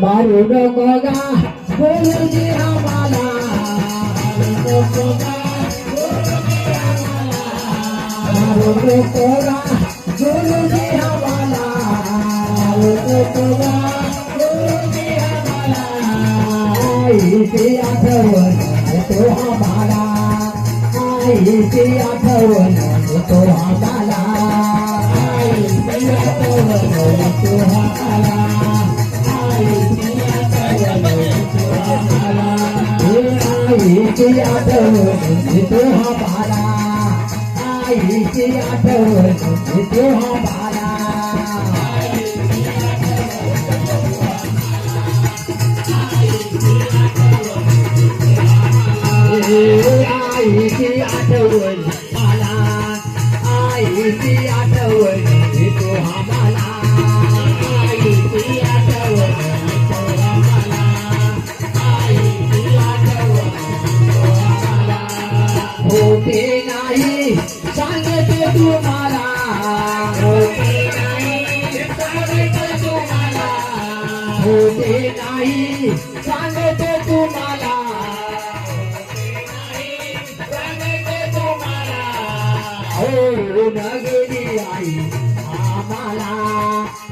मारू नको गा गुरुजी आम्हाला, नको गा गुरुजी आम्हाला, मारू नको गा गुरुजी आम्हाला, नको गा गुरुजी आम्हाला, आईची आठवण तो आम्हाला, आईची आठवण तो आम्हाला, आईची आठवण तो आम्हाला, आईची आठवण तो आम्हाला, आईची आठवण तो आम्हाला, आईची आठवण मला, आईची आठवण तो आम्हाला, आईची आठवण तो आम्हाला, आईची आठवण तो आम्हाला, होते नाही सांगते तुम्हाला, होते नाही सांगते तुम्हाला, होते नाही सांगते तुम्हाला, सोडून गेली आई आम्हाला,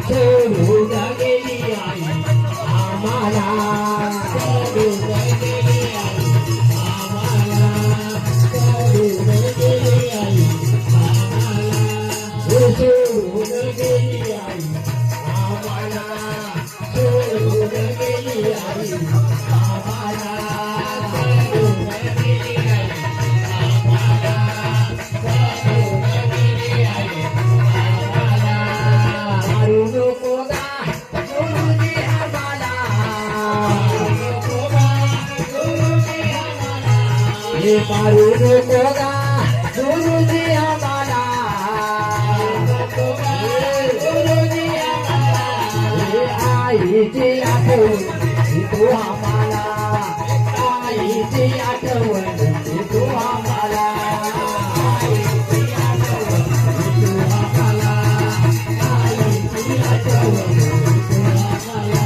सोडून गेली आई आम्हाला, सोडून गेली आई आम्हाला, सोडून गेली आई आम्हाला, सोडून गेली आई आम्हाला, सोडून गेली आई आम्हाला, सोडून गेली आई आम्हाला, मारू नको गा गुरुजी आम्हाला, मारू नको गा गुरुजी आम्हाला, गुरुजी आम्हाला, आईची आठवण तू आम्हाला, आईची आठवण तू आम्हाला, आईची आठवण तू आम्हाला, आईची आठवण तू आम्हाला.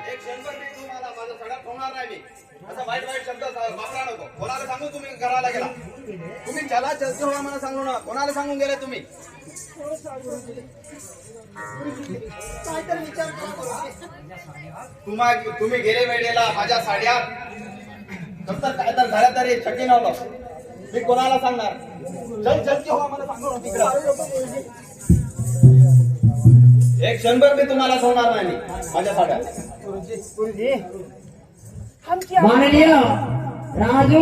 एक क्षणभर मी तुम्हाला माझं सगळं ठेवणार नाही मी. असं वाईट वाईट शब्द वापरा नको. कोणाला सांगू तुम्ही घराला गेला, तुम्ही चला चलते हो मला सांगू ना, कोणाला सांगून गेले तुम्ही? तुम्ही गेले वेळेला माझ्या साड्या फक्त काय तर झालं तरी चकी नव्हतं, मी कोणाला सांगणार? चल चलते हो मला सांगू ना तिकडं. एक क्षणभर मी तुम्हाला सोडणार नाही माझ्या साड्या. माननीय राजू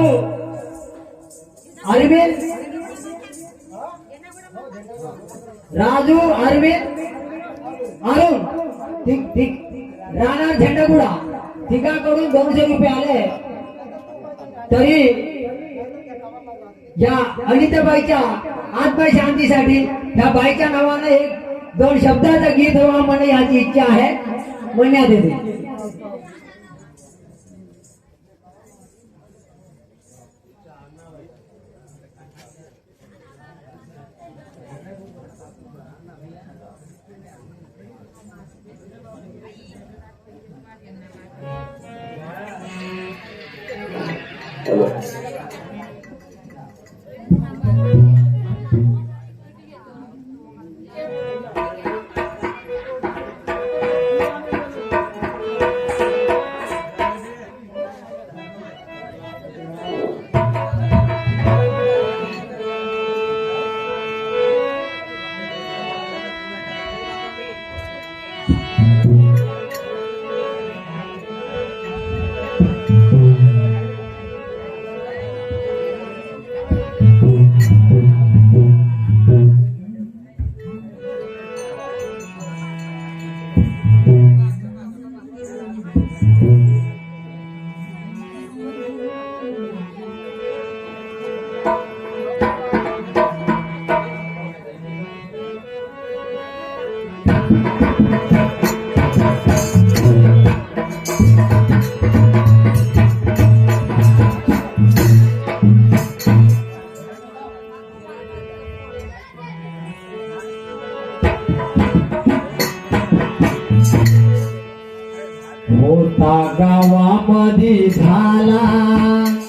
अरविंद, राजू अरविंद अरुण ठीक ठीक राणा झेंडागुडा तिघाकडून 200 रुपये आले. तरी या अनिताबाईच्या आत्मा शांतीसाठी या बाईच्या नावानं एक 2 शब्दाचं गीत व्हावं म्हणून याची इच्छा आहे, म्हणण्यात येते. होता गावामध्ये झाला